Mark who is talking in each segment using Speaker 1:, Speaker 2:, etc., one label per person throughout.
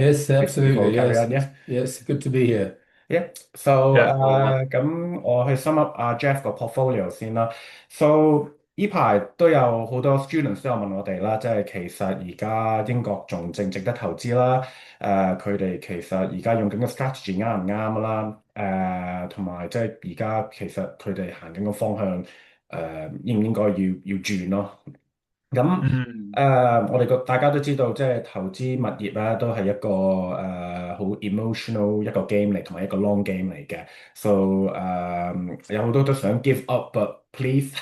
Speaker 1: Yes,
Speaker 2: We'll
Speaker 1: absolutely.
Speaker 2: carry
Speaker 1: Yes,
Speaker 2: on, yeah.
Speaker 1: yes. Good to be here.
Speaker 2: Yeah. So
Speaker 1: Yeah.
Speaker 2: 咁我去 sum up Jeff 個 portfolio 先啦。So 呢排都有好多 students 都有問我哋啦，即係其實而家英國仲值唔值得投資啦？佢哋其實而家用緊嘅 strategy 啱唔啱啦？同埋即係而家其實佢哋行緊個方向，應唔應該要轉咯？咁
Speaker 1: 嗯
Speaker 2: 我哋大家都知道，即係投資物業咧，都係一個好 emotional 一個 game 嚟，同埋一個 long game 嚟嘅。So 有好多都想 give up，but please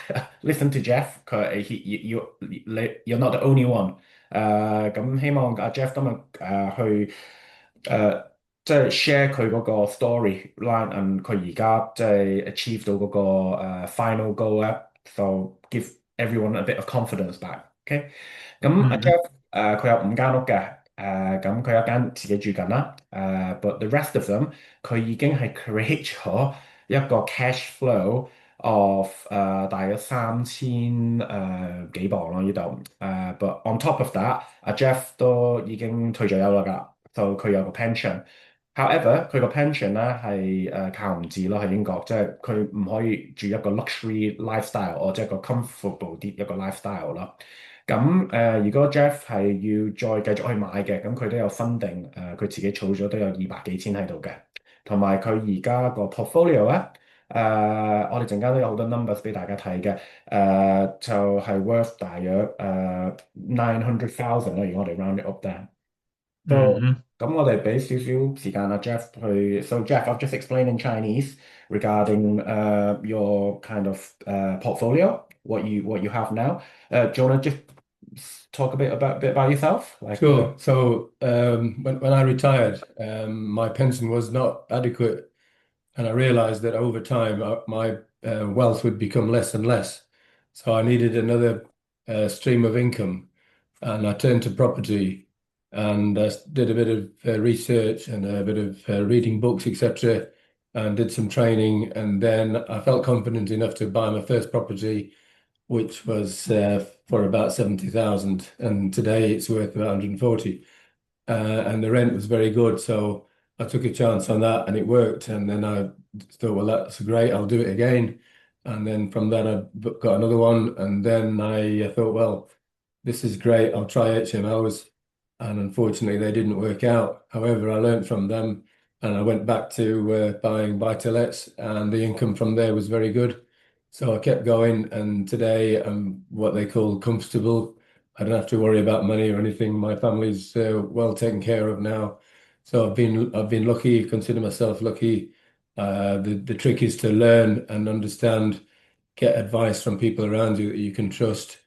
Speaker 2: listen to Jeff。you're not the only one。咁希望阿 Jeff 今日去即係 share 佢嗰個 storyline，佢而家即係 achieve 到嗰個final goal 咧，so give everyone a bit of confidence back。OK，咁阿
Speaker 1: 嗯
Speaker 2: Jeff 佢有5間屋嘅，咁佢有一間自己住緊啦，but the rest of them 佢已經係 create 咗一個 cash flow of 大約3000幾磅咯呢度，but on top of that，阿 Jeff 都已經退咗休啦㗎，就佢有個 pension。However，佢個 pension 咧係靠唔住咯，喺英國，即係佢唔可以住一個 luxury lifestyle，或者一個 comfortable 啲一個 lifestyle 咯。咁如果 Jeff 係要再繼續去買嘅，咁佢都有分定，佢自己儲咗都有200幾千喺度嘅，同埋佢而家個 portfolio 咧，我哋陣間都有好多 numbers 俾大家睇嘅，就係 worth 大約900,000啦，如果我哋 round it up down。So
Speaker 1: 嗯
Speaker 2: 咁我哋俾少少時間阿 Jeff 去，So Jeff, I'll just explain in Chinese regarding your kind of portfolio, what you have now. Do you want to just talk a bit about yourself? Like,
Speaker 1: Sure. So when I retired, my pension was not adequate, and I realized that over time my wealth would become less and less. So I needed another stream of income, and I turned to property, and I did a bit of research and a bit of reading books, etc., and did some training, and then I felt confident enough to buy my first property, which was for about 70,000, and today it's worth about 140. And the rent was very good, so I took a chance on that, and it worked. And then I thought, well, that's great, I'll do it again. And then from that, I got another one, and then I thought, well, this is great, I'll try HMOs. And unfortunately, they didn't work out. However, I learned from them, and I went back to buying buy-to-lets, and the income from there was very good. So I kept going, and today I'm what they call comfortable. I don't have to worry about money or anything. My family's well taken care of now. So I've been lucky, consider myself lucky. The trick is to learn and understand, get advice from people around you that you can trust.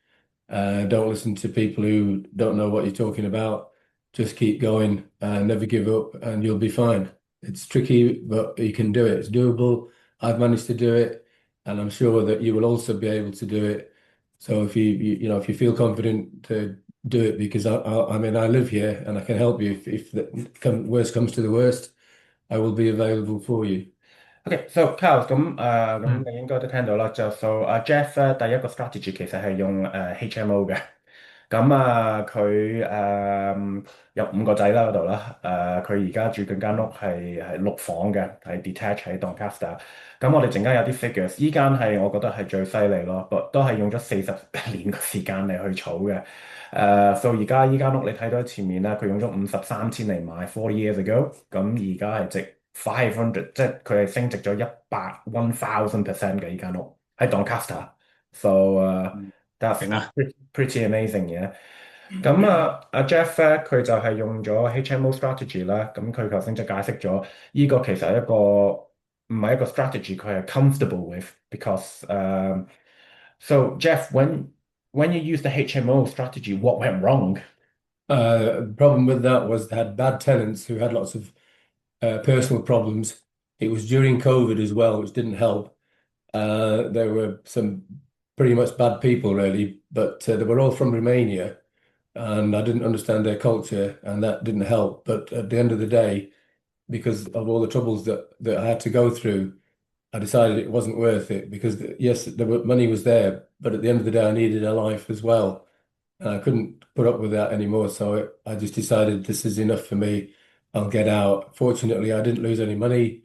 Speaker 1: Don't listen to people who don't know what you're talking about. Just keep going and never give up, and you'll be fine. It's tricky, but you can do it. It's doable. I've managed to do it, and I'm sure that you will also be able to do it. So if you feel confident to do it, because I mean I live here and I can help you if worst comes to the worst, I will be available for you.
Speaker 2: OK，so Carl，咁
Speaker 1: 嗯
Speaker 2: 你應該都聽到啦，就 so 阿 Jeff 咧，第一個 strategy 其實係用HMO 嘅。咁佢有5個仔啦嗰度啦，佢而家住緊間屋係6房嘅，係 detach 喺 Doncaster。咁我哋陣間有啲 figures，依間係我覺得係最犀利咯，都係用咗40年嘅時間嚟去儲嘅。so 而家依間屋你睇到喺前面啦，佢用咗53千嚟買，40 years ago，咁而家係值500，即係佢係升值咗1000% 嘅依間屋喺 Doncaster。So that's
Speaker 1: 明啊，pretty
Speaker 2: amazing 嘅。咁阿 Jeff 咧，佢就係用咗 HMO strategy 啦。咁佢頭先就解釋咗，呢個其實係一個唔係一個 strategy，佢係 comfortable with，because so Jeff when you use the HMO strategy what went wrong？the
Speaker 1: problem with that was they had bad tenants who had lots of personal problems. It was during COVID as well, which didn't help. There were some pretty much bad people, really, but they were all from Romania, and I didn't understand their culture, and that didn't help. But at the end of the day, because of all the troubles that I had to go through, I decided it wasn't worth it because yes, money was there, but at the end of the day, I needed a life as well, and I couldn't put up with that anymore. So I just decided this is enough for me. I'll get out. Fortunately, I didn't lose any money.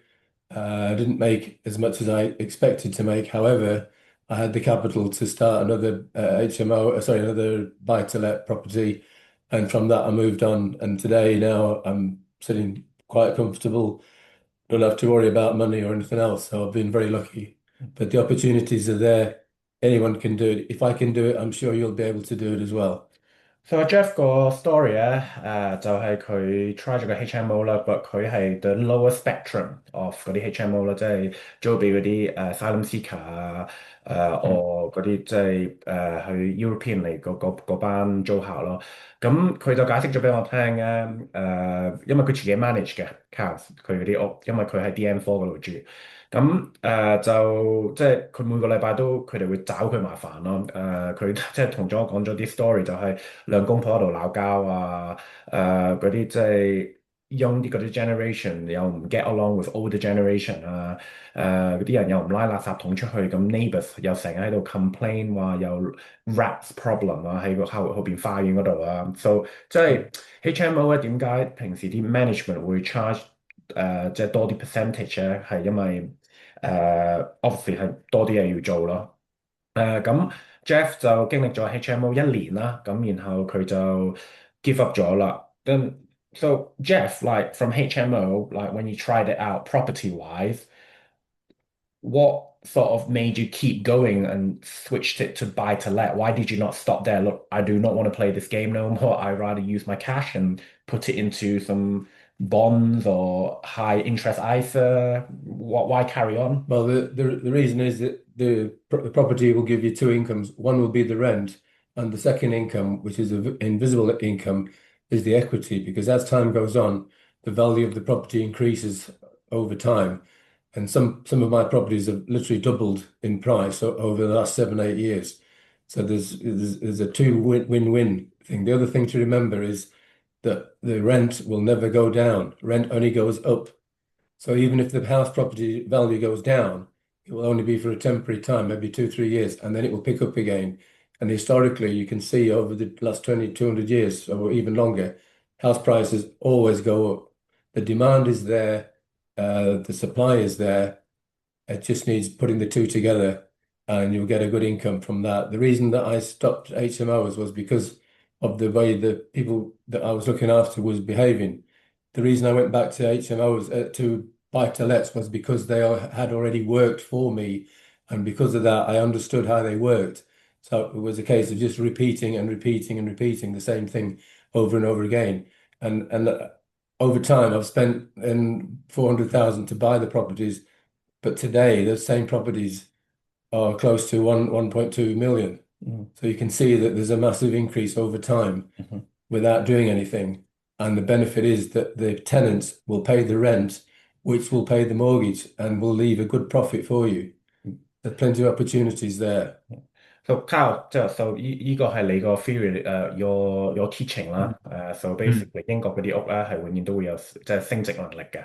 Speaker 1: I didn't make as much as I expected to make. However, I had the capital to start another another buy-to-let property, and from that I moved on. And today, now I'm sitting quite comfortable. Don't have to worry about money or anything else. So I've been very lucky. But the opportunities are there. Anyone can do it. If I can do it, I'm sure you'll be able to do it as well.
Speaker 2: So Jeff 個 story 咧，就係佢 try 咗個 HMO 啦，but 佢係 the lower spectrum of 嗰啲 HMO 啦，即係租俾嗰啲asylum seeker 啊，or 嗰啲即係去 European 嚟嗰班租客咯。咁佢就解釋咗俾我聽咧，因為佢自己 manage 嘅 house 佢嗰啲屋，因為佢喺 DM4嗰度住。咁就即係佢每個禮拜都佢哋會找佢麻煩咯。佢即係同咗我講咗啲 story，就係兩公婆喺度鬧交啊，嗰啲即係 young 啲嗰啲 generation 又唔 get along with older generation 啊，嗰啲人又唔拉垃圾桶出去，咁 neighbours 又成日喺度 complain 話有 rats problem 啊喺個後邊花園嗰度啊，so 即係 HMO 咧點解平時啲 management 會 charge？即係多啲 percentage 咧，係因為obviously 係多啲嘢要做咯。咁 Geoff 就經歷咗 HMO 1年啦，咁然後佢就 give up 咗啦。So Geoff, like from HMO, like when you tried it out property wise, what sort of made you keep going and switched it to buy to let? Why did you not stop there? Look, I do not want to play this game no more. I'd rather use my cash and put it into some bonds or high interest ISA. Why carry on?
Speaker 1: Well, the reason is that the property will give you two incomes. One will be the rent, and the second income, which is an invisible income, is the equity. Because as time goes on, the value of the property increases over time. And some of my properties have literally doubled in price over the last 7-8 years. So there's a two win-win thing. The other thing to remember is that the rent will never go down. Rent only goes up. So even if the house property value goes down, it will only be for a temporary time, maybe 2-3 years, and then it will pick up again. And historically, you can see over the last 200 years or even longer, house prices always go up. The demand is there, the supply is there. It just needs putting the two together, and you'll get a good income from that. The reason that I stopped HMOs was because of the way the people that I was looking after was behaving. The reason I went back to HMOs, to buy-to-lets, was because they had already worked for me, and because of that, I understood how they worked. So it was a case of just repeating and repeating and repeating the same thing over and over again. And over time, I've spent 400,000 to buy the properties, but today those same properties are close to 1.2 million. So you can see that there's a massive increase over time without doing anything. And the benefit is that the tenants will pay the rent, which will pay the mortgage and will leave a good profit for you. There's plenty of opportunities there.
Speaker 2: So Carl, so 依個係你個 theory your teaching 啦。So basically 英國嗰啲屋咧係永遠都會有即係升值能力嘅。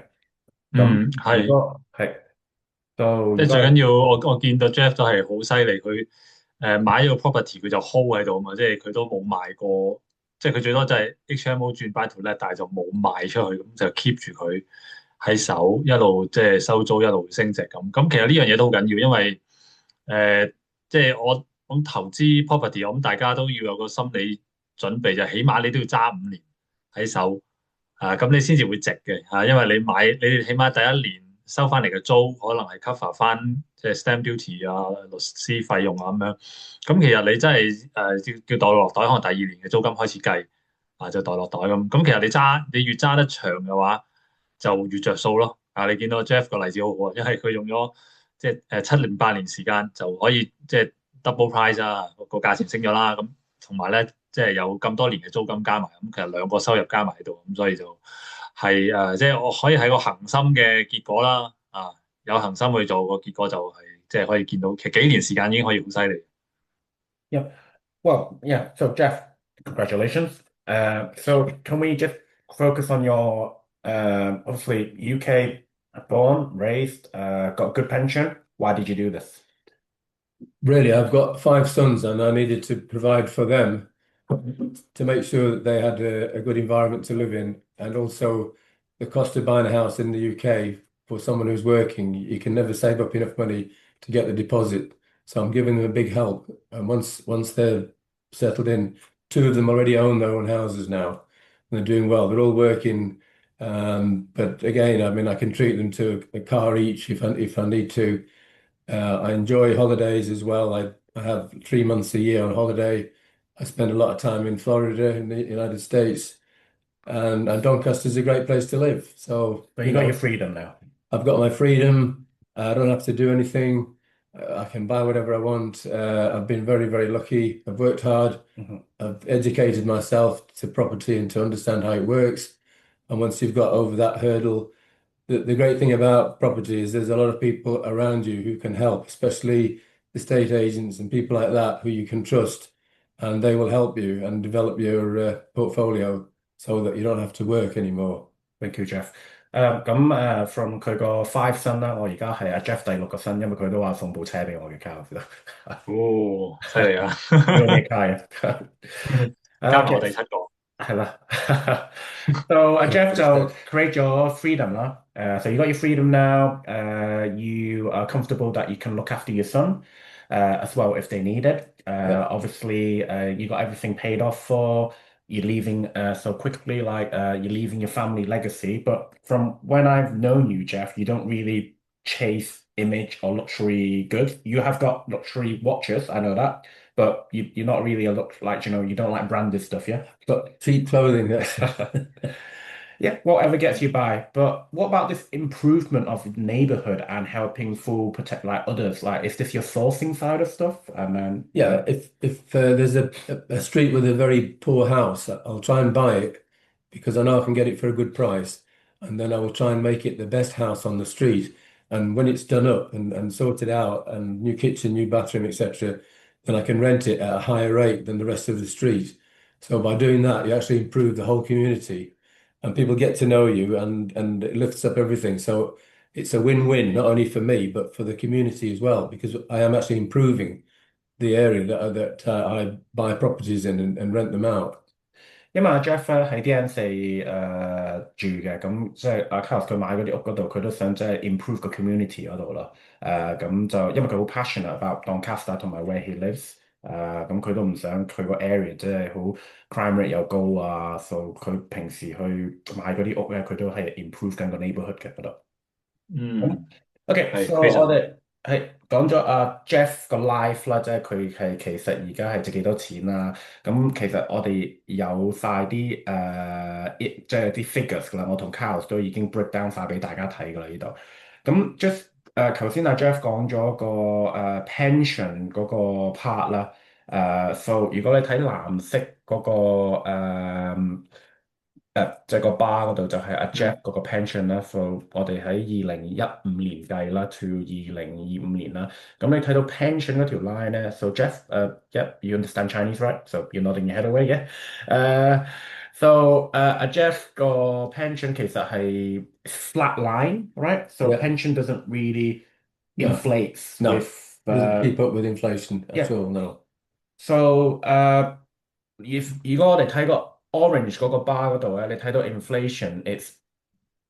Speaker 2: 咁
Speaker 3: 係，
Speaker 2: 如果係到
Speaker 3: 即係最緊要我見到 Geoff 都係好犀利，佢買咗個 property 佢就 hold 喺度啊嘛，即係佢都冇賣過，即係佢最多就係 HMO 轉 buy to let，但係就冇賣出去，咁就 keep 住佢喺手，一路即係收租一路升值咁。咁其實呢樣嘢都好緊要，因為即係我諗投資 property，我諗大家都要有個心理準備，就起碼你都要揸5年喺手，咁你先至會值嘅，因為你起碼第一年收翻嚟嘅租可能係 cover 翻即係 stamp duty 啊、律師費用啊咁樣。咁其實你真係叫袋落袋，可能第2年嘅租金開始計就袋落袋咁。咁其實你越揸得長嘅話，就越着數咯。你見到 Geoff 個例子好好啊，因為佢用咗即係7年8年時間就可以即係 double price 啊，個價錢升咗啦。咁同埋咧即係有咁多年嘅租金加埋，咁其實兩個收入加埋喺度，咁所以就係即係我可以係個恒心嘅結果啦。有恒心去做個結果就係即係可以見到，其實幾年時間已經可以好犀利。
Speaker 2: Yeah. Well, yeah. So Geoff, congratulations. So can we just focus on your obviously UK born, raised, got good pension. Why did you do this?
Speaker 1: Really, I've got 5 sons, and I needed to provide for them to make sure that they had a good environment to live in, and also the cost of buying a house in the UK for someone who's working, you can never save up enough money to get the deposit. So I'm giving them a big help. And once they're settled in, two of them already own their own houses now, and they're doing well. They're all working. But again, I mean, I can treat them to a car each if I need to. I enjoy holidays as well. I have 3 months a year on holiday. I spend a lot of time in Florida in the United States, and Doncaster is a great place to live. So,
Speaker 2: But you got your freedom now.
Speaker 1: I've got my freedom. I don't have to do anything. I can buy whatever I want. I've been very, very lucky. I've worked hard. I've educated myself to property and to understand how it works. And once you've got over that hurdle, the great thing about property is there's a lot of people around you who can help, especially estate agents and people like that who you can trust, and they will help you and develop your portfolio so that you don't have to work anymore.
Speaker 2: Thank you, Geoff。from 佢個 five 身啦，我而家係阿 Geoff 第六個身，因為佢都話送部車俾我嘅 Carl。
Speaker 3: 哦，犀利啊！
Speaker 2: 呢個 Carl
Speaker 3: 加埋我第七個。
Speaker 2: 係啦。So Geoff 就 create 咗 freedom 啦。So you got your freedom now. You are comfortable that you can look after your son as well if they need it. Obviously, you got everything paid off for. You're leaving so quickly, like you're leaving your family legacy. But from when I've known you, Geoff, you don't really chase image or luxury goods. You have got luxury watches, I know that, but you're not really you don't like branded stuff, yeah? But
Speaker 1: cheap clothing.
Speaker 2: yeah, whatever gets you by. But what about this improvement of the neighborhood and helping full protect like others? Like, is this your sourcing side of stuff? And then
Speaker 1: yeah, if there's a street with a very poor house, I'll try and buy it because I know I can get it for a good price, and then I will try and make it the best house on the street. And when it's done up and sorted out, and new kitchen, new bathroom, etc., then I can rent it at a higher rate than the rest of the street. So by doing that, you actually improve the whole community, and people get to know you, and it lifts up everything. So it's a win-win, not only for me, but for the community as well, because I am actually improving the area that I buy properties in and rent them out.
Speaker 2: 因為阿 Geoff 喺 DN4住嘅，咁即係阿 Carl 佢買嗰啲屋嗰度，佢都想即係 improve 個 community 嗰度啦。咁就因為佢好 passionate about Doncaster 同埋 where he lives。咁佢都唔想佢個 area 即係好 crime rate 又高啊，所以佢平時去買嗰啲屋咧，佢都係 improve 緊個 neighborhood 嘅嗰度。OK，so 我哋係講咗阿 Geoff 個 life 啦，即係佢係其實而家係值幾多錢啦。咁其實我哋有晒啲即係啲 figures 㗎啦，我同 Carl 都已經 break down 晒俾大家睇㗎啦呢度。咁 just 頭先阿 Geoff 講咗個pension 嗰個 part 啦。so 如果你睇藍色嗰個即係個 bar 嗰度就係阿 Geoff 嗰個 pension 啦。so 我哋喺2015年計啦 to 2025年啦。咁你睇到 pension 嗰條 line 咧 so Geoff yep you understand Chinese right so you're nodding your head away yeah so 阿 Geoff 個 pension 其實係 flat line right so pension doesn't really inflate with
Speaker 1: doesn't keep up with inflation at all no
Speaker 2: so 如果我哋睇個orange 嗰個 bar 嗰度咧，你睇到 inflation it's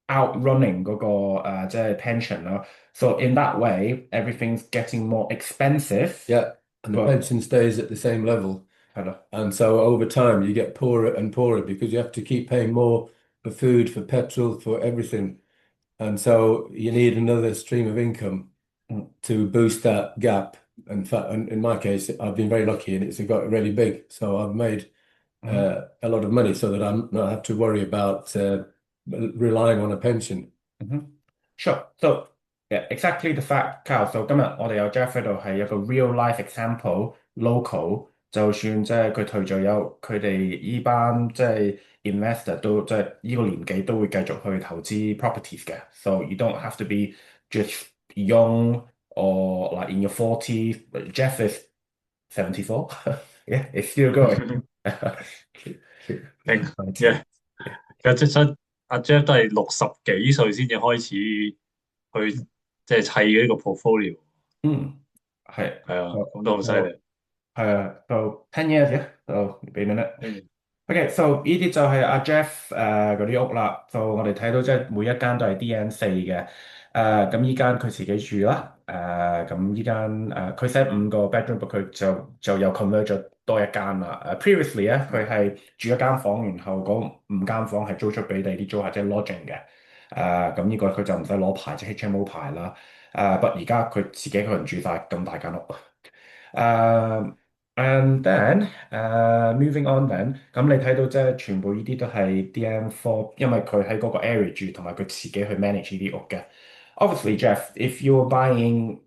Speaker 2: outrunning 嗰個即係 pension 啦。So in that way, everything's getting more expensive.
Speaker 1: Yeah, and the pension stays at the same level. And so over time you get poorer and poorer because you have to keep paying more for food, for petrol, for everything. And so you need another stream of income to boost that gap. In fact, in my case, I've been very lucky and it's got really big. So I've made a lot of money so that I'm not have to worry about relying on a pension.
Speaker 2: Sure. So yeah, exactly the fact, Carl. So 今日我哋有 Geoff 喺度係一個 real life example local， 就算即係佢退咗休，佢哋依班即係 investor 都即係呢個年紀都會繼續去投資 properties 嘅。So you don't have to be just young or like in your 40s. Geoff is 74. Yeah, it's still going.
Speaker 3: Yeah， 其實阿 Geoff 都係60幾歲先至開始去即係砌呢個 portfolio。係啊，咁都好犀利。
Speaker 2: So 10 years, yeah. So been in it. OK，so 呢啲就係阿 Geoff 嗰啲屋啦，就我哋睇到即係每一間都係 DN4嘅，咁依間佢自己住啦，咁依間佢寫5個 bedroom，不過佢就又 convert 咗多一間啦。previously 咧佢係住一間房，然後嗰5間房係租出俾第啲租客即係 lodging 嘅，咁呢個佢就唔使攞牌即係 HMO 牌啦，不過而家佢自己一個人住晒咁大間屋。誒 And then moving on then，咁你睇到即係全部呢啲都係 DM4，因為佢喺嗰個 area 住，同埋佢自己去 manage 呢啲屋嘅。Obviously, Geoff, if you're buying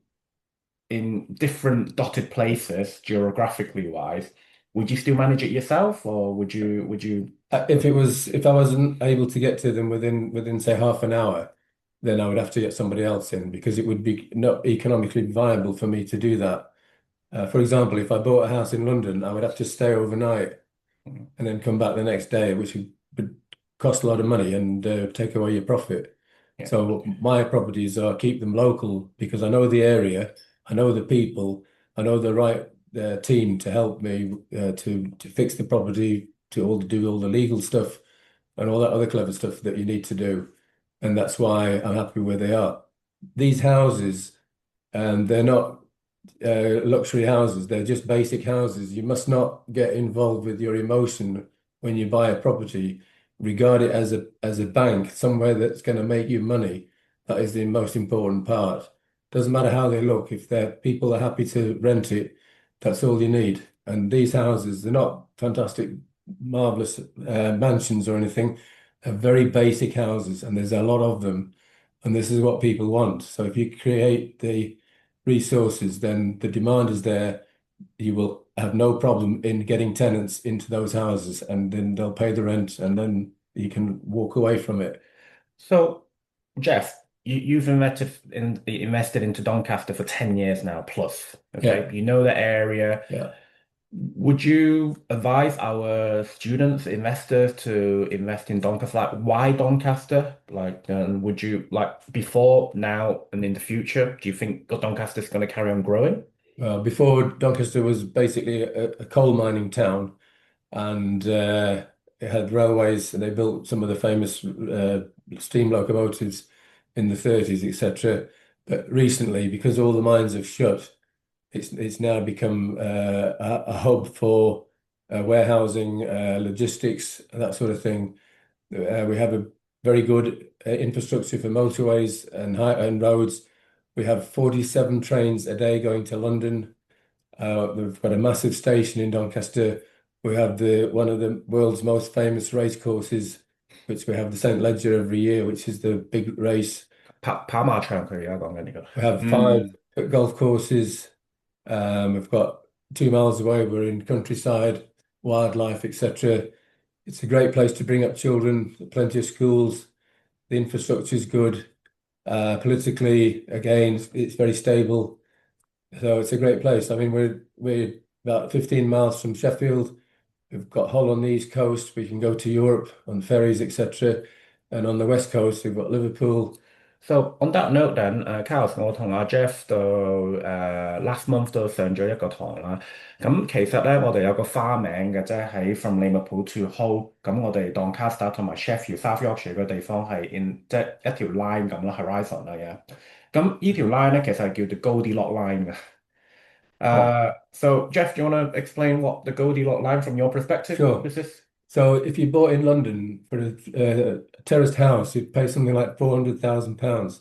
Speaker 2: in different dotted places geographically wise, would you still manage it yourself, or would you?
Speaker 1: If I wasn't able to get to them within say half an hour, then I would have to get somebody else in because it would be not economically viable for me to do that. For example, if I bought a house in London, I would have to stay overnight and then come back the next day, which would cost a lot of money and take away your profit.
Speaker 2: Yeah.
Speaker 1: So my properties are keep them local because I know the area, I know the people, I know the right team to help me to fix the property, to do all the legal stuff and all that other clever stuff that you need to do. And that's why I'm happy where they are. These houses, they're not luxury houses, they're just basic houses. You must not get involved with your emotion when you buy a property. Regard it as a bank, somewhere that's going to make you money. That is the most important part. Doesn't matter how they look, if people are happy to rent it, that's all you need. And these houses, they're not fantastic, marvelous mansions or anything. They're very basic houses, and there's a lot of them. And this is what people want. So if you create the resources, then the demand is there. You will have no problem in getting tenants into those houses, and then they'll pay the rent, and then you can walk away from it.
Speaker 2: So, Geoff, you've invested into Doncaster for 10 years now plus. Okay,
Speaker 1: Yeah.
Speaker 2: you know the area.
Speaker 1: Yeah.
Speaker 2: Would you advise our students, investors to invest in Doncaster? Like, why Doncaster? Like, would you like before, now, and in the future? Do you think Doncaster is going to carry on growing?
Speaker 1: Before, Doncaster was basically a coal mining town, and it had railways, and they built some of the famous steam locomotives in the 30s, etc. But recently, because all the mines have shut, it's now become a hub for warehousing, logistics, that sort of thing. We have a very good infrastructure for motorways and roads. We have 47 trains a day going to London. We've got a massive station in Doncaster. We have one of the world's most famous race courses, which we have the St. Leger every year, which is the big race. We have 5 golf courses. We've got 2 miles away, we're in countryside, wildlife, etc. It's a great place to bring up children, plenty of schools. The infrastructure is good. Politically, again, it's very stable. So it's a great place. I mean, we're about 15 miles from Sheffield. We've got Hull on the east coast. We can go to Europe on ferries, etc. And on the west coast, we've got Liverpool.
Speaker 2: So on that note then, Carlos，我同阿 Geoff 都last month 都上咗一個堂啦。咁其實咧，我哋有個花名嘅，即係喺 From Liverpool to Hull。咁我哋 Doncaster 同埋 Sheffield、South Yorkshire 嘅地方係即係一條 line 咁啦，horizon 啦嘅。咁呢條 line 咧其實係叫做 Goldilocks line 嘅。So Geoff, do you want to explain what the Goldilocks line from your perspective?
Speaker 1: Sure.
Speaker 2: What is this?
Speaker 1: So if you bought in London for a terraced house, you'd pay something like £400,000,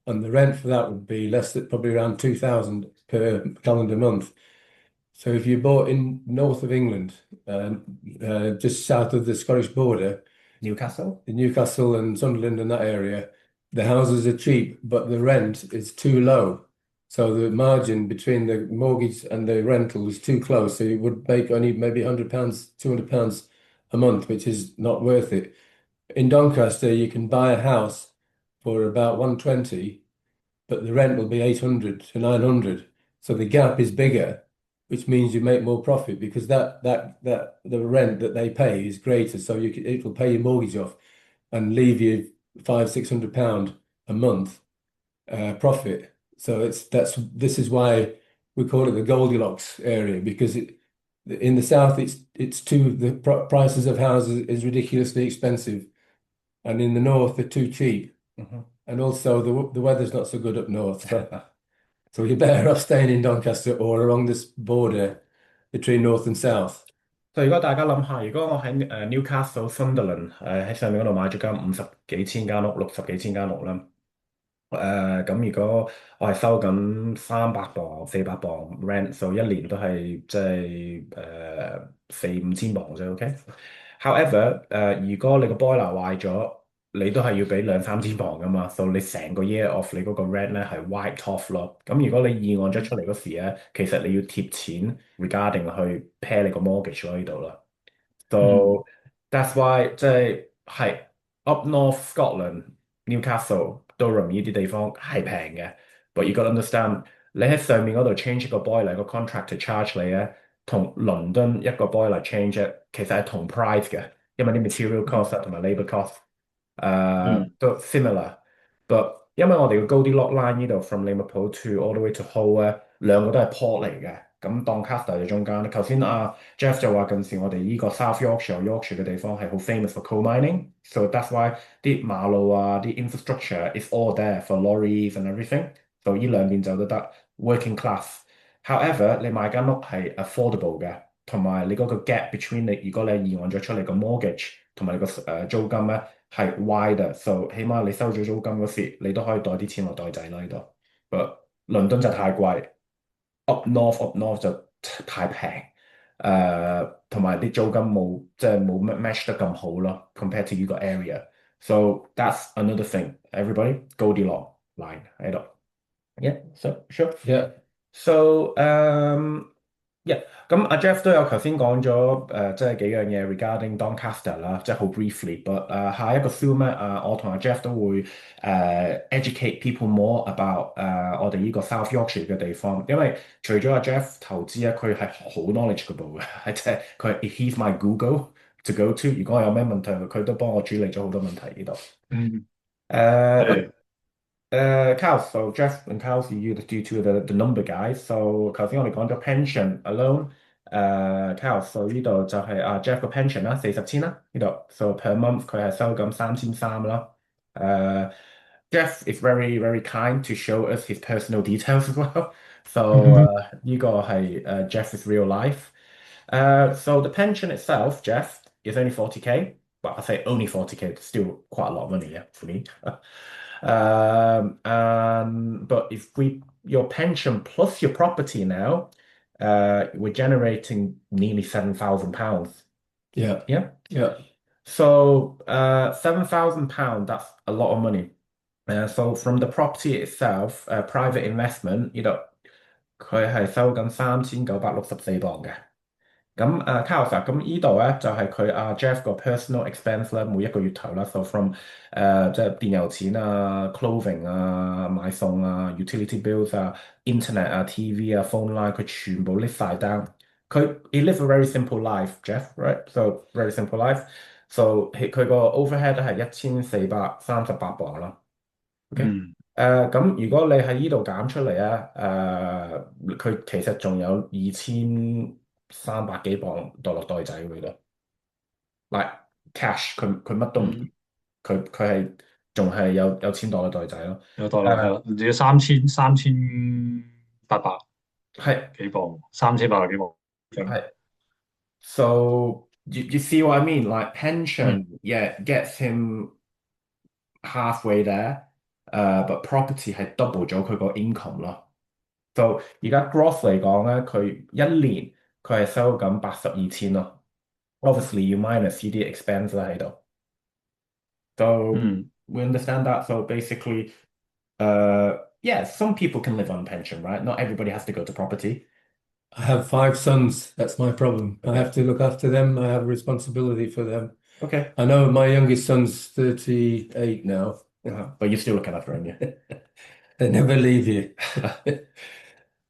Speaker 1: and the rent for that would be probably around 2,000 per calendar month. So if you bought in north of England, just south of the Scottish border,
Speaker 2: Newcastle?
Speaker 1: in Newcastle and Sunderland and that area, the houses are cheap, but the rent is too low. So the margin between the mortgage and the rental is too close. So you would make only maybe £100, £200 a month, which is not worth it. In Doncaster, you can buy a house for about 120, but the rent will be 800 to 900. So the gap is bigger, which means you make more profit because the rent that they pay is greater. So it will pay your mortgage off and leave you £500-600 a month profit. So this is why we call it the Goldilocks area, because In the south, it's too the prices of houses is ridiculously expensive, and in the north they're too cheap, and also the weather's not so good up north. So you're better off staying in Doncaster or along this border between north and south.
Speaker 2: 所以如果大家諗下，如果我喺Newcastle、Sunderland 喺上面嗰度買咗間50幾千間屋、60幾千間屋啦，咁如果我係收緊300磅、400磅 rent，so 一年都係即係4、5千磅啫，OK。However，如果你個 boiler 壞咗，你都係要俾2、3千磅噶嘛，so 你成個 year of 你嗰個 rent 咧係 wiped off 咯。咁如果你議案咗出嚟嗰時咧，其實你要貼錢 regarding 去 pay 你個 mortgage 咯呢度啦。So that's why 即係 up north Scotland、Newcastle、Durham 呢啲地方係平嘅，but you got understand 你喺上面嗰度 change 個 boiler 個 contractor charge 你咧，同倫敦一個 boiler change 其實係同 price 嘅，因為啲 material cost 同埋 labour cost 都 similar，but 因為我哋要高啲 lot line 呢度 from Liverpool to all the way to Hull 咧，兩個都係 port 嚟嘅。咁 Doncaster 喺中間咧，頭先Geoff 就話近時我哋呢個 South Yorkshire 嘅地方係好 famous for coal mining，so that's why 啲馬路啲 infrastructure is all there for lorries and everything，so 呢兩邊就都得 working class。However， 你買間屋係 affordable 嘅，同埋你嗰個 gap between 你如果你議案咗出嚟個 mortgage 同埋你個租金咧係 wider，so 起碼你收咗租金嗰時，你都可以袋啲錢落袋仔啦呢度。But 倫敦就太貴。up north 就太平，同埋啲租金冇即係冇乜 match 得咁好咯，compared to 呢個 area。So that's another thing. Everybody go the long line 喺度。Yeah, so sure.
Speaker 1: Yeah.
Speaker 2: So yeah，咁Geoff 都有頭先講咗即係幾樣嘢 regarding Doncaster 啦，即係好 briefly。But 下一個 film 咧我同Geoff 都會educate people more about 我哋呢個 South Yorkshire 嘅地方，因為除咗Geoff 投資咧，佢係好 knowledgeable 嘅，係即係佢 he's my Google to go to。如果我有咩問題，佢都幫我處理咗好多問題呢度。Carl，so Geoff and Carl, you due to the number guys。So 頭先我哋講咗 pension alone，Carl，so 呢度就係Geoff 個 pension 啦，40,000啦呢度。So per month 佢係收緊3,300啦。Geoff is very very kind to show us his personal details as well. So 呢個係Geoff's real life. So the pension itself, Geoff, is only 40k. But I say only 40k, it's still quite a lot of money, yeah, for me. But if your pension plus your property now, we're generating nearly £7,000.
Speaker 1: Yeah.
Speaker 2: So £7,000, that's a lot of money. So from the property itself, private investment, 佢係收緊3964磅嘅。咁Carl 咁呢度咧就係佢Geoff 個 personal expense 咧，每一個月頭啦，so from 即係電油錢clothing 買餸utility bills internet TV phone line， 佢全部 list 晒 down。he live a very simple life, Geoff, right? So very simple life. So 佢個 overhead 係1438磅啦。OK。咁如果你喺呢度減出嚟咧，佢其實仲有2300幾磅袋落袋仔嗰度，like cash， 佢乜都唔，佢係仲係有錢袋落袋仔咯，
Speaker 3: 有袋落係啦，唔知3800
Speaker 2: 係
Speaker 3: 幾磅，3800幾磅，
Speaker 2: 係。So you see what I mean? Like pension, yeah, gets him halfway there，but property 係 double 咗佢個 income 咯。So 而家 gross 嚟講咧，佢一年佢係收緊82,000咯。Obviously you minus 呢啲 expense 啦喺度。So we understand that. So basically, yeah, some people can live on pension, right? Not everybody has to go to property.
Speaker 1: I have 5 sons. That's my problem. I have to look after them. I have a responsibility for them.
Speaker 2: Okay.
Speaker 1: I know my youngest son's 38 now.
Speaker 2: But you're still looking after him, yeah.
Speaker 1: They never leave you.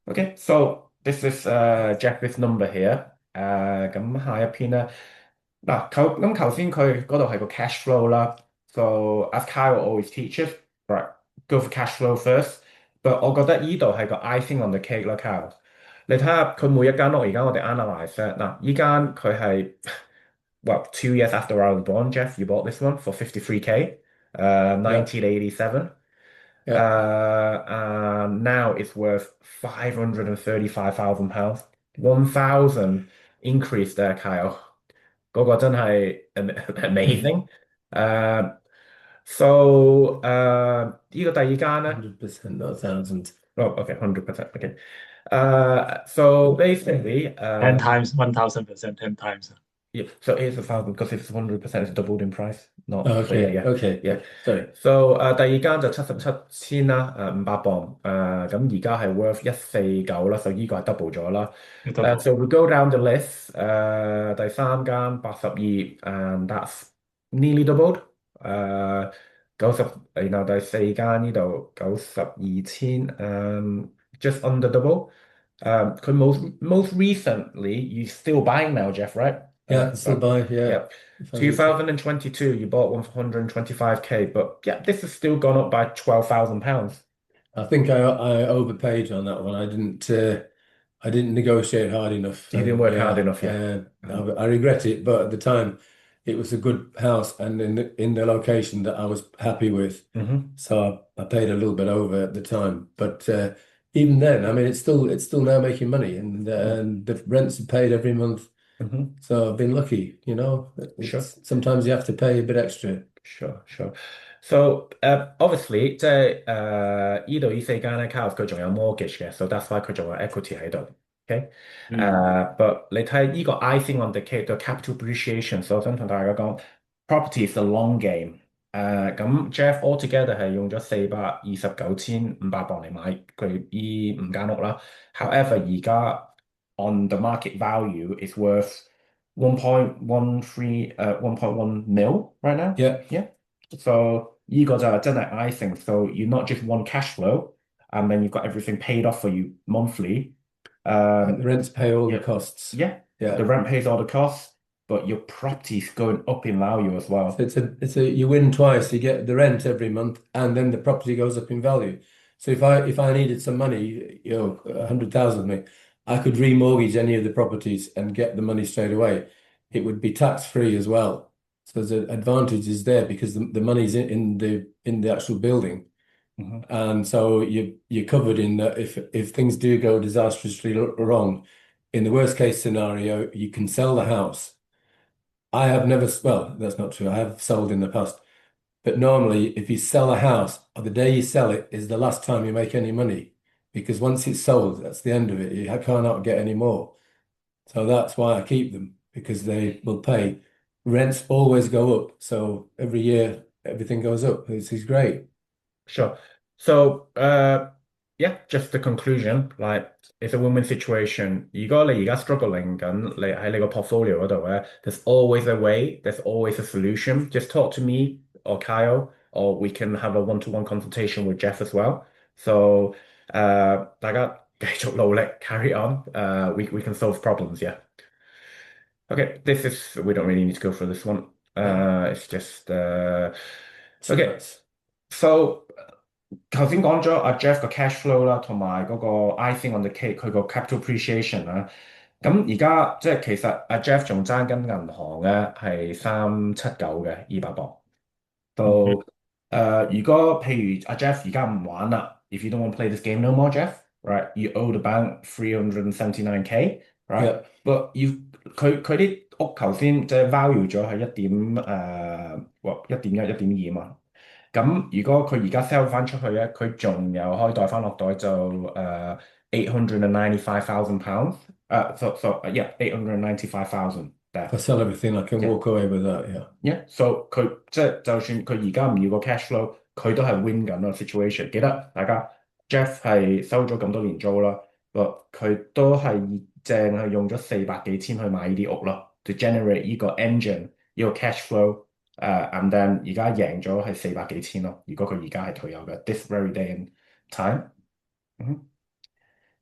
Speaker 2: Okay, so this is Geoff's number here。咁下一篇咧，咁頭先佢嗰度係個 cash flow 啦。So as Kyle always teaches, right, go for cash flow first. But 我覺得呢度係個 icing on the cake 啦，Kyle。你睇下佢每一間屋，而家我哋 analyse 嗱，依間佢係well 2 years after I was born, Geoff, you bought this one for 53K,
Speaker 1: Yeah.
Speaker 2: 1987. Now it's worth £535,000. 1,000 increase there, Kyle. 嗰個真係 amazing. So 呢個第二間咧
Speaker 1: 100%, not 1,000.
Speaker 2: Oh, okay, 100%. Okay. So basically,
Speaker 3: 10 times 1,000%, 10 times.
Speaker 2: yeah, so it's 1,000 because it's 100%, it's doubled in price. Not so
Speaker 1: Okay,
Speaker 2: yeah,
Speaker 1: okay.
Speaker 2: yeah.
Speaker 1: Sorry.
Speaker 2: So 第二間就77,000啦，500磅，咁而家係 worth 149啦，所以呢個係 double 咗啦。So we go down the list，第三間82，and that's nearly doubled。90，然後第四間呢度92,000，just under double。佢most recently you still buying now, Geoff, right?
Speaker 1: Yeah, still buy. Yeah.
Speaker 2: 2022, you bought one for 125K, but yeah, this has still gone up by £12,000.
Speaker 1: I think I overpaid on that one. I didn't negotiate hard enough.
Speaker 2: You didn't work hard enough, yeah.
Speaker 1: I regret it, but at the time, it was a good house and in the location that I was happy with. So I paid a little bit over at the time, but even then, I mean, it's still now making money, and the rents are paid every month. So I've been lucky, you know.
Speaker 2: Sure.
Speaker 1: Sometimes you have to pay a bit extra.
Speaker 2: Sure. So obviously 即係呢度呢四間咧 ，Carl 佢仲有 mortgage 嘅，so that's why 佢仲有 equity 喺度。OK，but 你睇呢個 icing on the cake 嘅 capital appreciation，所以我想同大家講 ，property is a long game。咁 Geoff altogether 係用咗429,500磅嚟買佢呢5間屋啦。However 而家 on the market value is worth 1.1 mil right now.
Speaker 1: Yeah.
Speaker 2: So 呢個就係真係 icing. So you not just want cash flow, and then you've got everything paid off for you monthly.
Speaker 1: The rents pay all the costs.
Speaker 2: Yeah. The rent pays all the costs, but your property's going up in value as well.
Speaker 1: So it's a you win twice. You get the rent every month, and then the property goes up in value. So if I needed some money, 100,000 maybe, I could remortgage any of the properties and get the money straight away. It would be tax free as well. So the advantage is there because the money's in the actual building. And so you're covered in that if things do go disastrously wrong, in the worst case scenario, you can sell the house. I have never, well, that's not true. I have sold in the past. But normally, if you sell a house, the day you sell it is the last time you make any money. Because once it's sold, that's the end of it. You cannot get any more. So that's why I keep them, because they will pay. Rents always go up. So every year, everything goes up. This is great.
Speaker 2: Sure. So, yeah, just the conclusion, like it's a win-win situation. 如果你而家 struggling 緊，你喺你個 portfolio 嗰度咧 there's always a way, there's always a solution. Just talk to me or Kyle, or we can have a one-to-one consultation with Geoff as well. So, 大家繼續努力 carry on. We can solve problems, yeah. Okay, we don't really need to go through this one. It's just okay. So 頭先講咗阿 Geoff 個 cash flow 啦，同埋嗰個 icing on the cake 佢個 capital appreciation 啦。咁而家即係其實阿 Geoff 仲爭緊銀行咧係379嘅200磅。到如果譬如阿 Geoff 而家唔玩啦 ，if you don't want to play this game no more, Geoff, right? You owe the bank 379K, right? But 佢啲屋頭先即係 value 咗係1.1、1.2嘛。咁如果佢而家 sell 翻出去咧，佢仲有可以袋翻落袋就£895,000. So yeah, 895,000.
Speaker 1: If I sell everything, I can walk away with that.
Speaker 2: Yeah. So 佢即係就算佢而家唔要個 cash flow，佢都係 win 緊個 situation。記得大家 Geoff 係收咗咁多年租啦，佢都係淨係用咗400幾千去買呢啲屋咯 ，to generate 呢個 engine 呢個 cash flow。and then 而家贏咗係400幾千咯。如果佢而家係退休嘅 ，this very day and time。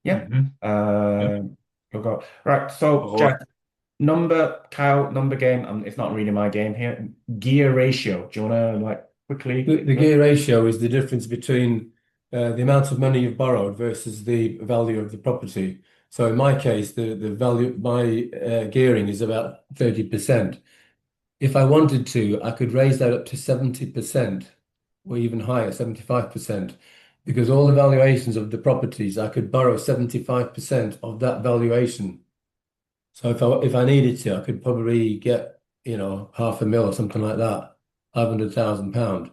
Speaker 2: Yeah。嗰個 right。So Geoff, Kyle number game. It's not really my game here. Gear ratio. Do you want to like quickly?
Speaker 1: The gear ratio is the difference between the amount of money you've borrowed versus the value of the property. So in my case, the value, my gearing is about 30%. If I wanted to, I could raise that up to 70% or even higher, 75%, because all the valuations of the properties, I could borrow 75% of that valuation. So if I needed to, I could probably get, £500,000 or something like that, £500,000.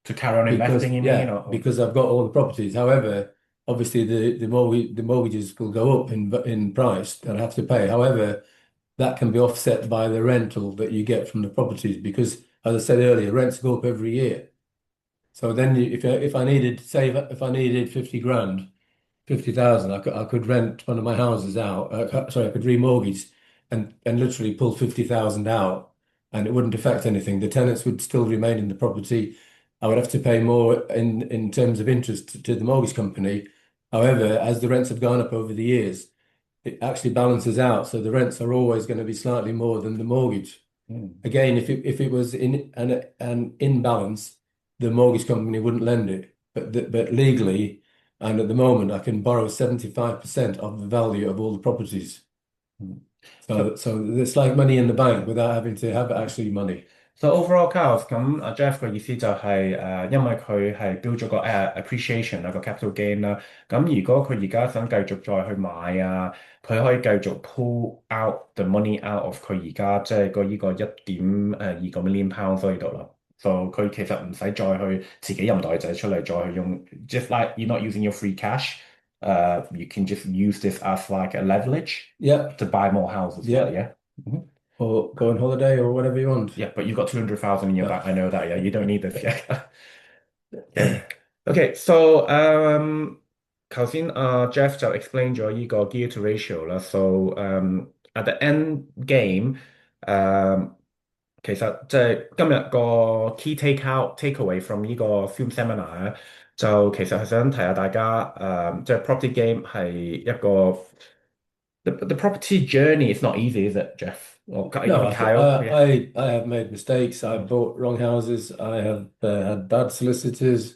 Speaker 2: To carry on investing, you mean? Or?
Speaker 1: Because I've got all the properties. However, obviously the mortgages will go up in price that I have to pay. However, that can be offset by the rental that you get from the properties because, as I said earlier, rents go up every year. So then, if I needed, say, if I needed 50 grand, 50,000, I could rent one of my houses out. I could remortgage and literally pull 50,000 out, and it wouldn't affect anything. The tenants would still remain in the property. I would have to pay more in terms of interest to the mortgage company. However, as the rents have gone up over the years, it actually balances out. So the rents are always going to be slightly more than the mortgage. Again, if it was in an imbalance, the mortgage company wouldn't lend it. But legally, and at the moment, I can borrow 75% of the value of all the properties. So it's like money in the bank without having to have actually money.
Speaker 2: So overall cost 咁阿 Geoff 嘅意思就係因為佢係標咗個appreciation 個 capital gain 啦。咁如果佢而家想繼續再去買佢可以繼續 pull out the money out of 佢而家即係呢個1.2個 million pounds 喺度啦。So 佢其實唔使再去自己任袋仔出嚟再去用 ，just like you're not using your free cash. You can just use this as like a leverage to buy more houses. Yeah.
Speaker 1: Or go on holiday or whatever you want.
Speaker 2: Yeah, but you've got 200,000 in your bank. I know that. Yeah, you don't need this. Yeah. Okay, so 頭先Geoff 就 explain 咗呢個 gear to ratio 啦。So at the end game，其實即係今日個 key takeaway from 呢個 film seminar 咧，就其實係想提下大家即係 property game 係一個 the property journey is not easy, is it, Geoff?
Speaker 1: No, I have made mistakes. I've bought wrong houses. I have had bad solicitors.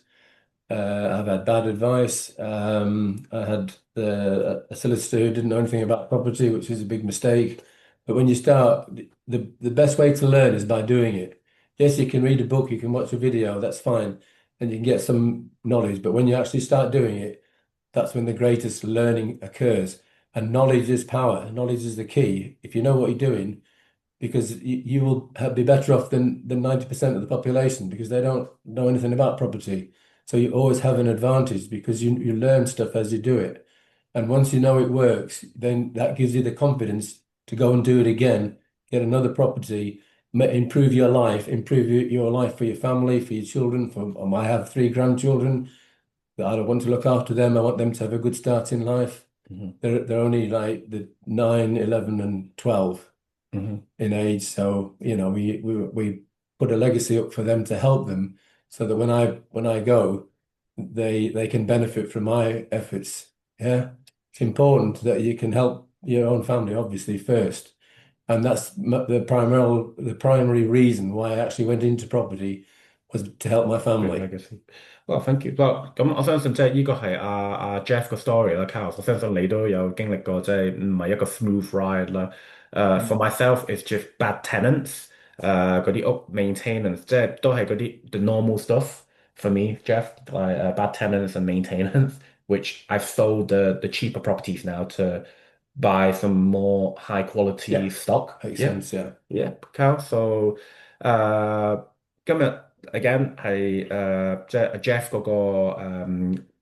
Speaker 1: I've had bad advice. I had a solicitor who didn't know anything about property, which is a big mistake. But when you start, the best way to learn is by doing it. Yes, you can read a book, you can watch a video, that's fine, and you can get some knowledge. But when you actually start doing it, that's when the greatest learning occurs. And knowledge is power. Knowledge is the key. If you know what you're doing, because you will be better off than 90% of the population because they don't know anything about property. So you always have an advantage because you learn stuff as you do it. And once you know it works, then that gives you the confidence to go and do it again, get another property, improve your life for your family, for your children. I have 3 grandchildren that I want to look after them. I want them to have a good start in life. They're only like the 9, 11, and 12 in age. So, we put a legacy up for them to help them so that when I go, they can benefit from my efforts. Yeah. It's important that you can help your own family, obviously, first. And that's the primary reason why I actually went into property was to help my family.
Speaker 2: Legacy. Well, thank you. Well, 咁我相信即係呢個係Geoff個 story 啦 ，Carl。我相信你都有經歷過，即係唔係一個 smooth ride 啦。For myself, it's just bad tenants. 嗰啲屋 maintenance，即係都係嗰啲 the normal stuff for me, Geoff. Like bad tenants and maintenance, which I've sold the cheaper properties now to buy some more high quality stock.
Speaker 1: Makes sense, yeah.
Speaker 2: Yeah, Carl. So 今日 again 係即係 Geoff 嗰個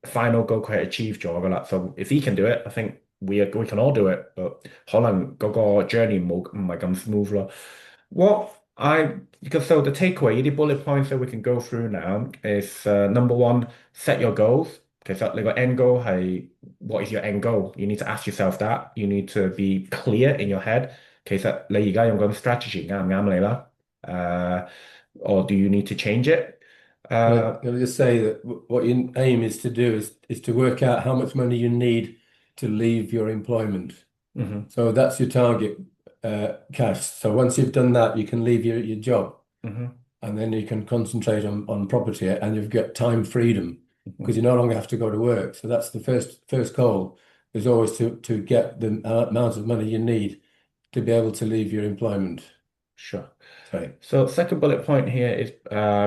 Speaker 2: final goal 佢係 achieve 咗噶啦。So if he can do it, I think we can all do it. But 可能嗰個 journey 唔係咁 smooth 咯。So the takeaway, the bullet points that we can go through now is number 1, set your goals. 其實你個 end goal 係 what is your end goal? You need to ask yourself that. You need to be clear in your head. 其實你而家用緊 strategy 啱唔啱你啦？Or do you need to change it?
Speaker 1: Can I just say that what your aim is to do is to work out how much money you need to leave your employment. So that's your target cash. So once you've done that, you can leave your job, and then you can concentrate on property, and you've got time freedom because you no longer have to go to work. So that's the first goal. is always to get the amount of money you need to be able to leave your employment.
Speaker 2: Sure.
Speaker 1: Sorry.
Speaker 2: So second bullet point here is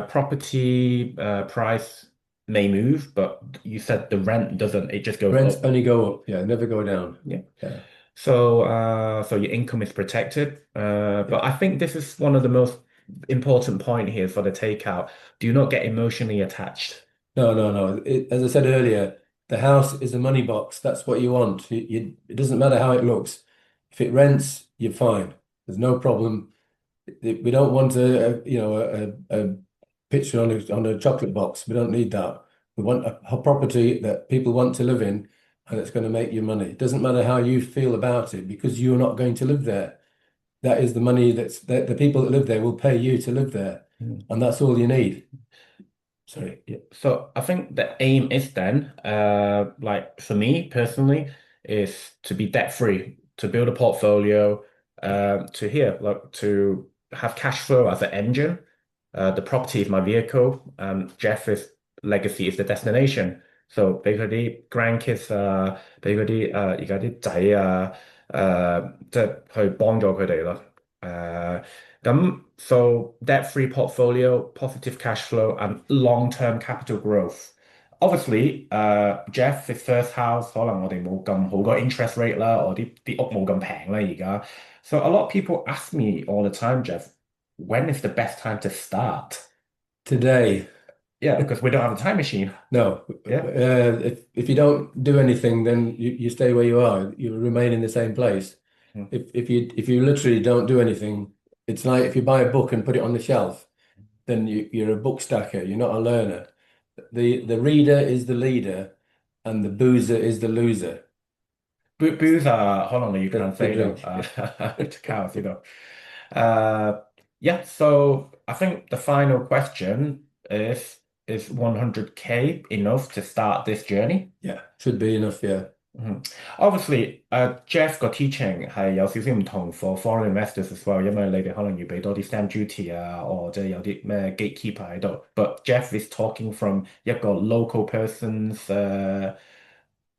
Speaker 2: property price may move, but you said the rent doesn't, it just goes
Speaker 1: Rents
Speaker 2: up.
Speaker 1: only go up, yeah, never go down.
Speaker 2: Yeah.
Speaker 1: Yeah.
Speaker 2: So your income is protected. But I think this is one of the most important point here for the takeout. Do not get emotionally attached.
Speaker 1: No. As I said earlier, the house is a money box. That's what you want. It doesn't matter how it looks. If it rents, you're fine. There's no problem. We don't want a picture on a chocolate box. We don't need that. We want a property that people want to live in, and it's going to make you money. It doesn't matter how you feel about it because you're not going to live there. That is the money that the people that live there will pay you to live there, and that's all you need. Sorry.
Speaker 2: Yeah. So I think the aim is then, like for me personally, is to be debt free, to build a portfolio, to have cash flow as an engine. The property is my vehicle, and Geoff's legacy is the destination. So 俾佢啲 grandkids 俾嗰啲而家啲仔即係去幫助佢哋咯。So debt-free portfolio, positive cash flow, and long-term capital growth. Obviously, Geoff's first house 可能我哋冇咁好個 interest rate 啦，我啲屋冇咁平啦而家。So a lot of people ask me all the time, Geoff, when is the best time to start?
Speaker 1: Today.
Speaker 2: Yeah, because we don't have a time machine.
Speaker 1: No.
Speaker 2: Yeah.
Speaker 1: If you don't do anything, then you stay where you are. You remain in the same place. If you literally don't do anything, it's like if you buy a book and put it on the shelf, then you're a book stacker. You're not a learner. The reader is the leader, and the boozer is the loser.
Speaker 2: Boozer 可能你要 translate to cows, Yeah, so I think the final question is 100K enough to start this journey?
Speaker 1: Yeah, should be enough, yeah.
Speaker 2: Obviously, Geoff 個 teaching 係有少少唔同 for foreign investors as well，因為你哋可能要俾多啲 stamp duty 或者有啲咩 gatekeeper 喺度。But Geoff is talking from 一個 local person's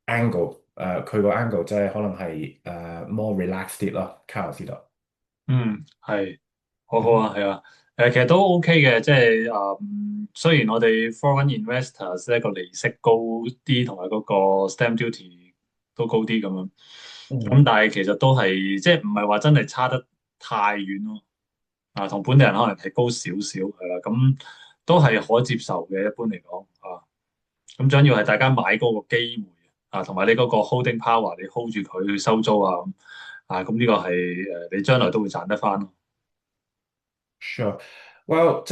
Speaker 2: angle，佢個 angle 即係可能係more relaxed 啲咯，Carl 知道。
Speaker 3: 係，好好啊，係啊，其實都 OK 嘅，即係雖然我哋 foreign investors 呢個利息高啲，同埋嗰個 stamp duty 都高啲咁樣，咁但係其實都係即係唔係話真係差得太遠咯，同本地人可能係高少少係啦，咁都係可接受嘅，一般嚟講咁最緊要係大家買嗰個機會同埋你嗰個 holding power，你 hold 住佢去收租咁呢個係你將來都會賺得翻咯。
Speaker 2: Sure. Well,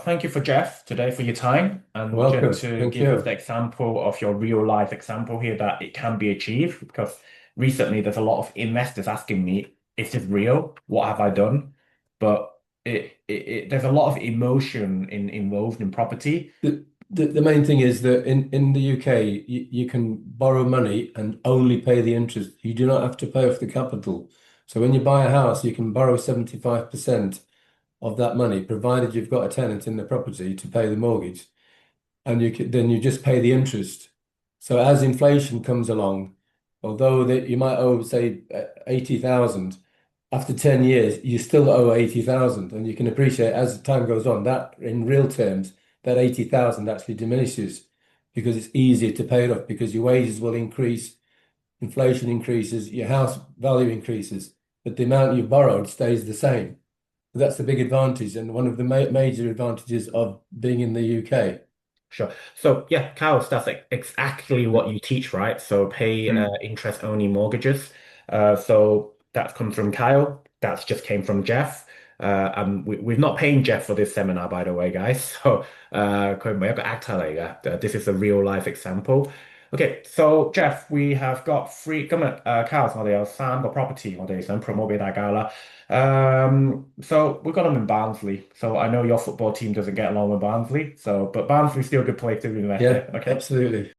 Speaker 2: thank you for Geoff today for your time and
Speaker 1: Welcome.
Speaker 2: to give us the example of your real life example here that it can be achieved. Because recently there's a lot of investors asking me, is this real? What have I done? But there's a lot of emotion involved in property.
Speaker 1: The main thing is that in the UK, you can borrow money and only pay the interest. You do not have to pay off the capital. So when you buy a house, you can borrow 75% of that money, provided you've got a tenant in the property to pay the mortgage, and then you just pay the interest. So as inflation comes along, although you might owe, say, 80,000, after 10 years, you still owe 80,000, and you can appreciate as time goes on that in real terms, that 80,000 actually diminishes because it's easier to pay it off because your wages will increase, inflation increases, your house value increases, but the amount you borrowed stays the same. That's the big advantage and one of the major advantages of being in the UK.
Speaker 2: Sure. So yeah, Carl, that's exactly what you teach, right? So pay interest-only mortgages. So that comes from Kyle. That just came from Geoff. We've not paying Geoff for this seminar, by the way, guys. So 佢唔係一個 actor 嚟嘅。This is a real life example. Okay, so Geoff, we have got three 今日Carl 我哋有3個 property 我哋想 promote 俾大家啦。So we got them in Barnsley. So I know your football team doesn't get along with Barnsley. But Barnsley's still a good place to invest.
Speaker 1: Yeah,
Speaker 2: Okay.
Speaker 1: absolutely.